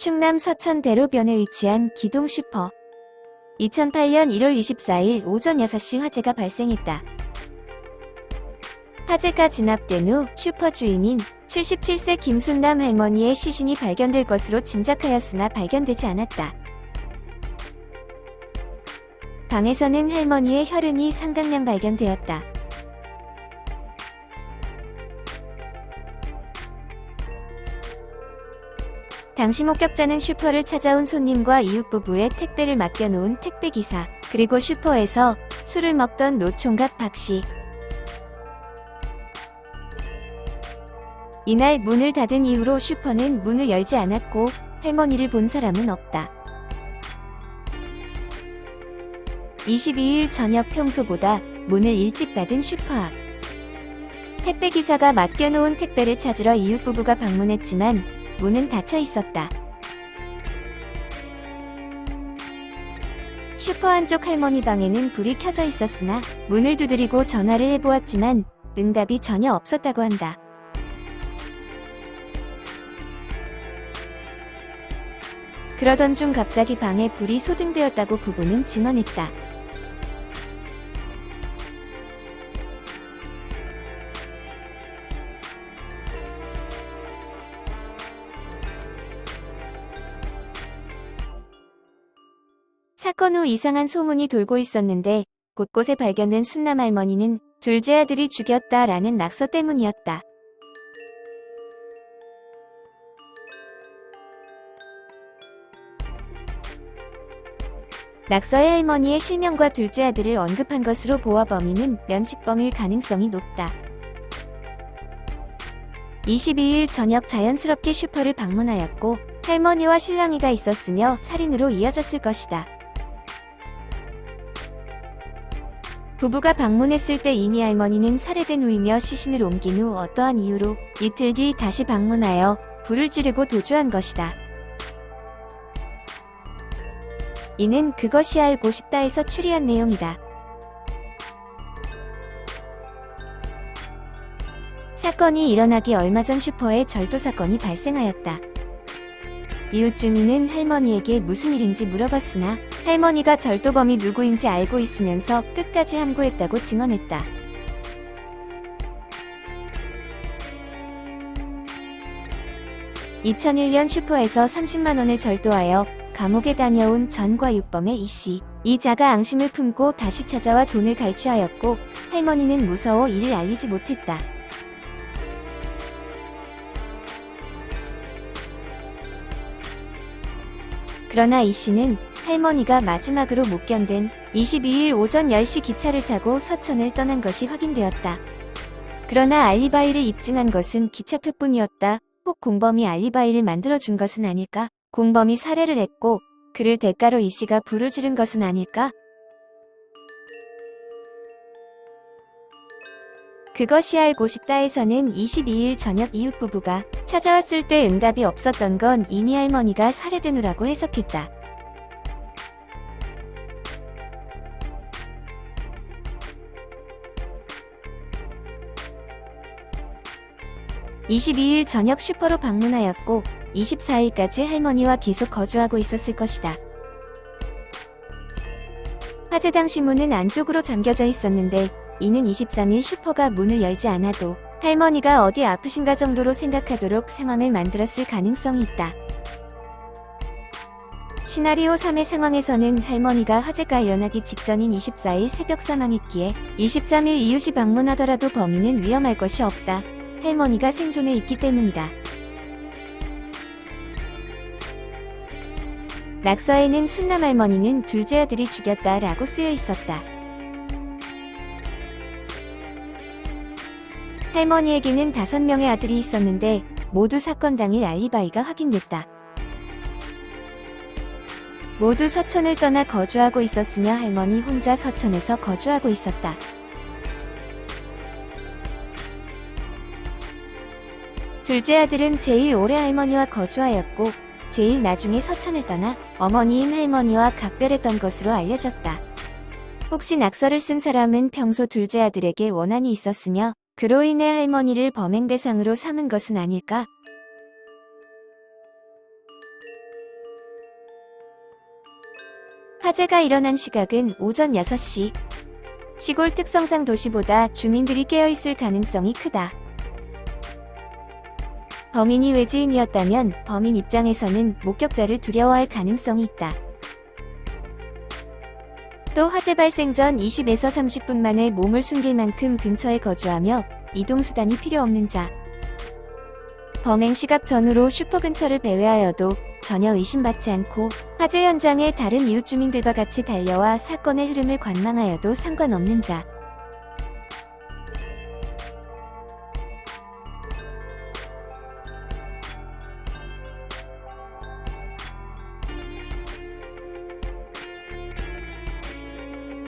충남 서천 대로변에 위치한 기동 슈퍼. 2008년 1월 24일 오전 6시 화재가 발생했다. 화재가 진압된 후 슈퍼 주인인 77세 김순남 할머니의 시신이 발견될 것으로 짐작하였으나 발견되지 않았다. 방에서는 할머니의 혈흔이 상당량 발견되었다. 당시 목격자는 슈퍼를 찾아온 손님과 이웃 부부의 택배를 맡겨놓은 택배기사, 그리고 슈퍼에서 술을 먹던 노총각 박씨. 이날 문을 닫은 이후로 슈퍼는 문을 열지 않았고 할머니를 본 사람은 없다. 22일 저녁 평소보다 문을 일찍 닫은 슈퍼 앞. 택배기사가 맡겨놓은 택배를 찾으러 이웃 부부가 방문했지만 문은 닫혀 있었다. 슈퍼 안쪽 할머니 방에는 불이 켜져 있었으나 문을 두드리고 전화를 해보았지만 응답이 전혀 없었다고 한다. 그러던 중 갑자기 방에 불이 소등되었다고 부부는 증언했다. 사건 후 이상한 소문이 돌고 있었는데 곳곳에 발견된 순남 할머니는 둘째 아들이 죽였다라는 낙서 때문이었다. 낙서에 할머니의 실명과 둘째 아들을 언급한 것으로 보아 범인은 면식범일 가능성이 높다. 22일 저녁 자연스럽게 슈퍼를 방문하였고 할머니와 실랑이가 있었으며 살인으로 이어졌을 것이다. 부부가 방문했을 때 이미 할머니는 살해된 후이며 시신을 옮긴 후 어떠한 이유로 이틀 뒤 다시 방문하여 불을 지르고 도주한 것이다. 이는 그것이 알고 싶다에서 추리한 내용이다. 사건이 일어나기 얼마 전 슈퍼에 절도 사건이 발생하였다. 이웃 주민은 할머니에게 무슨 일인지 물어봤으나 할머니가 절도범이 누구인지 알고 있으면서 끝까지 함구했다고 증언했다. (2001년) 슈퍼에서 30만 원을 절도하여 감옥에 다녀온 전과육범의 이씨. 이자가 앙심을 품고 다시 찾아와 돈을 갈취하였고 할머니는 무서워 이를 알리지 못했다. 그러나 이씨는 할머니가 마지막으로 못 견딘 22일 오전 10시 기차를 타고 서천을 떠난 것이 확인되었다. 그러나 알리바이를 입증한 것은 기차표뿐이었다. 혹 공범이 알리바이를 만들어준 것은 아닐까? 공범이 살해를 했고 그를 대가로 이씨가 불을 지른 것은 아닐까? 그것이 알고 싶다에서는 22일 저녁 이웃 부부가 찾아왔을 때 응답이 없었던 건 이미 할머니가 살해된 후라고 해석했다. (22일) 저녁 슈퍼로 방문하였고 24일까지 할머니와 계속 거주하고 있었을 것이다. 화재 당시 문은 안쪽으로 잠겨져 있었는데 이는 23일 슈퍼가 문을 열지 않아도 할머니가 어디 아프신가 정도로 생각하도록 상황을 만들었을 가능성이 있다. 시나리오 3의 상황에서는 할머니가 화재가 일어나기 직전인 24일 새벽 사망했기에 23일 이웃이 방문하더라도 범인은 위험할 것이 없다. 할머니가 생존해 있기 때문이다. 낙서에는 순남 할머니는 둘째 아들이 죽였다라고 쓰여 있었다. 할머니에게는 5명의 아들이 있었는데 모두 사건 당일 알리바이가 확인됐다. 모두 서천을 떠나 거주하고 있었으며 할머니 혼자 서천에서 거주하고 있었다. 둘째 아들은 제일 오래 할머니와 거주하였고 제일 나중에 서천을 떠나 어머니인 할머니와 각별했던 것으로 알려졌다. 혹시 낙서를 쓴 사람은 평소 둘째 아들에게 원한이 있었으며 그로 인해 할머니를 범행 대상으로 삼은 것은 아닐까? 화재가 일어난 시각은 오전 6시. 시골 특성상 도시보다 주민들이 깨어있을 가능성이 크다. 범인이 외지인이었다면 범인 입장에서는 목격자를 두려워할 가능성이 있다. 또 화재 발생 전 20에서 30분 만에 몸을 숨길 만큼 근처에 거주하며 이동수단이 필요 없는 자. 범행 시각 전후로 슈퍼 근처를 배회하여도 전혀 의심받지 않고 화재 현장에 다른 이웃 주민들과 같이 달려와 사건의 흐름을 관망하여도 상관없는 자.